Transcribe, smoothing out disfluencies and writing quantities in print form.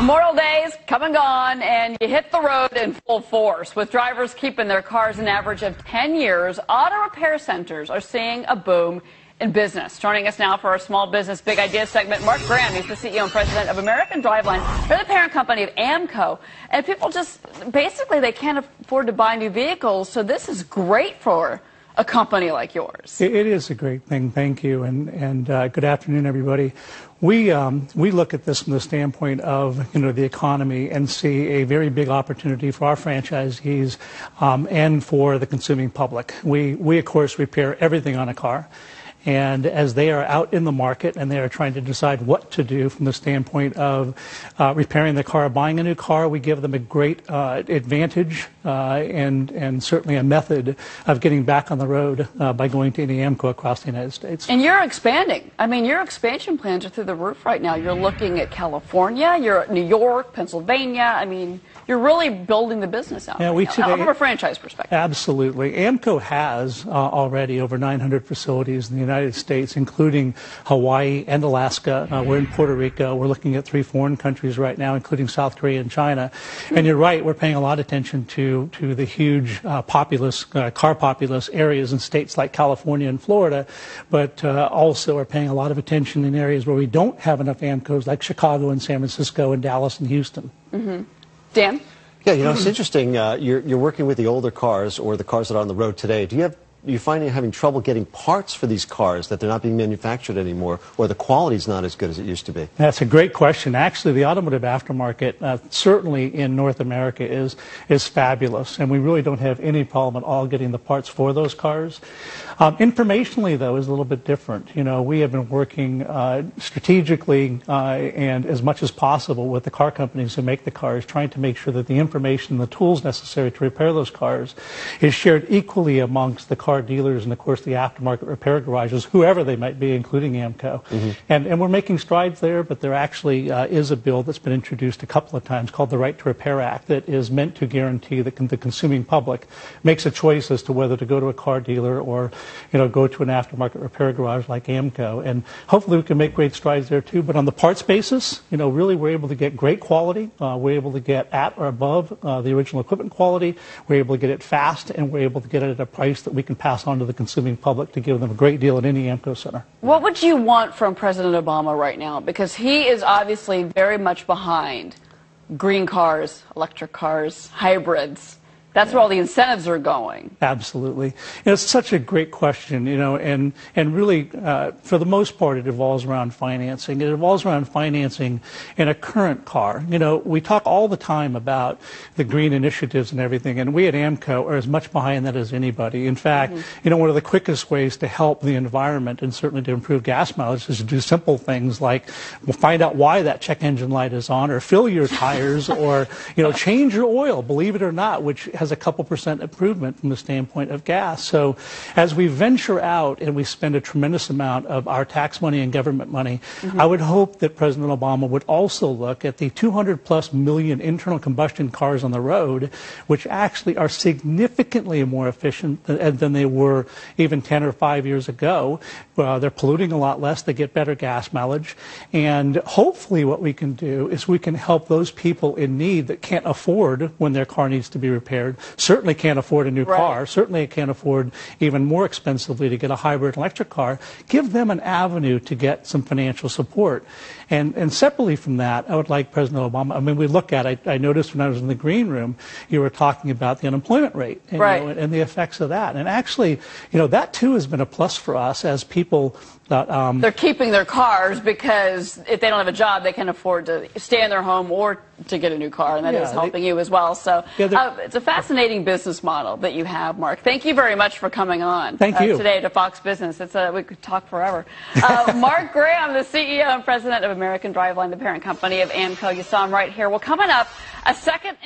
Memorial Day's come and gone, and you hit the road in full force. With drivers keeping their cars an average of 10 years, auto repair centers are seeing a boom in business. Joining us now for our Small Business Big Ideas segment, Marc Graham. He's the CEO and president of American Driveline. They're the parent company of AAMCO. And people just, basically, they can't afford to buy new vehicles, so this is great for a company like yours. It is a great thing, thank you, and good afternoon, everybody. We look at this from the standpoint of the economy and see a very big opportunity for our franchisees and for the consuming public. We of course repair everything on a car. And as they are out in the market and they are trying to decide what to do from the standpoint of repairing the car, buying a new car, we give them a great advantage and certainly a method of getting back on the road by going to any AAMCO across the United States. And you're expanding. I mean, your expansion plans are through the roof right now. You're looking at California, you're at New York, Pennsylvania. I mean, you're really building the business out right now, from a franchise perspective. Absolutely. AAMCO has already over 900 facilities in the United States, including Hawaii and Alaska. We're in Puerto Rico. We're looking at 3 foreign countries right now, including South Korea and China. And you're right, we're paying a lot of attention to the huge car populous areas in states like California and Florida, but also are paying a lot of attention in areas where we don't have enough AAMCOs, like Chicago and San Francisco and Dallas and Houston. Mm-hmm. Dan? Yeah, it's interesting. You're working with the older cars or the cars that are on the road today. Do you find you're having trouble getting parts for these cars, that they're not being manufactured anymore, or the quality's not as good as it used to be? That's a great question. Actually, the automotive aftermarket, certainly in North America, is fabulous, and we really don't have any problem at all getting the parts for those cars. Informationally, though, is a little bit different. We have been working strategically and as much as possible with the car companies who make the cars, trying to make sure that the information and the tools necessary to repair those cars is shared equally amongst the car dealers and, of course, the aftermarket repair garages, whoever they might be, including AAMCO. Mm-hmm. And we're making strides there, but there actually is a bill that's been introduced a couple of times called the Right to Repair Act that is meant to guarantee that the consuming public makes a choice as to whether to go to a car dealer or go to an aftermarket repair garage like AAMCO. And hopefully we can make great strides there too. But on the parts basis, really we're able to get great quality. We're able to get at or above the original equipment quality. We're able to get it fast, and we're able to get it at a price that we can pass on to the consuming public to give them a great deal at any AAMCO center. What would you want from President Obama right now? Because he is obviously very much behind green cars, electric cars, hybrids. That's where all the incentives are going. Absolutely. It's such a great question, and really, for the most part, it revolves around financing. It revolves around financing in a current car. We talk all the time about the green initiatives and everything, and we at AAMCO are as much behind that as anybody. In fact, one of the quickest ways to help the environment and certainly to improve gas mileage is to do simple things like find out why that check engine light is on, or fill your tires, or, change your oil, believe it or not, which has a couple % improvement from the standpoint of gas. So as we venture out and we spend a tremendous amount of our tax money and government money, I would hope that President Obama would also look at the 200+ million internal combustion cars on the road, which actually are significantly more efficient than they were even 10 or 5 years ago. They're polluting a lot less, they get better gas mileage, and hopefully what we can do is we can help those people in need that can't afford when their car needs to be repaired, certainly can't afford a new car, certainly can't afford even more expensively to get a hybrid electric car, give them an avenue to get some financial support. And separately from that, I would like President Obama, we look at it, I noticed when I was in the green room, you were talking about the unemployment rate and, and the effects of that. And actually, that too has been a plus for us as people they're keeping their cars because if they don't have a job, they can afford to stay in their home or to get a new car, and that is helping you as well. So it's a fascinating business model that you have, Marc. Thank you very much for coming on today to Fox Business. We could talk forever. Marc Graham, the CEO and president of American Driveline, the parent company of AAMCO. You saw him right here. Well, coming up, a second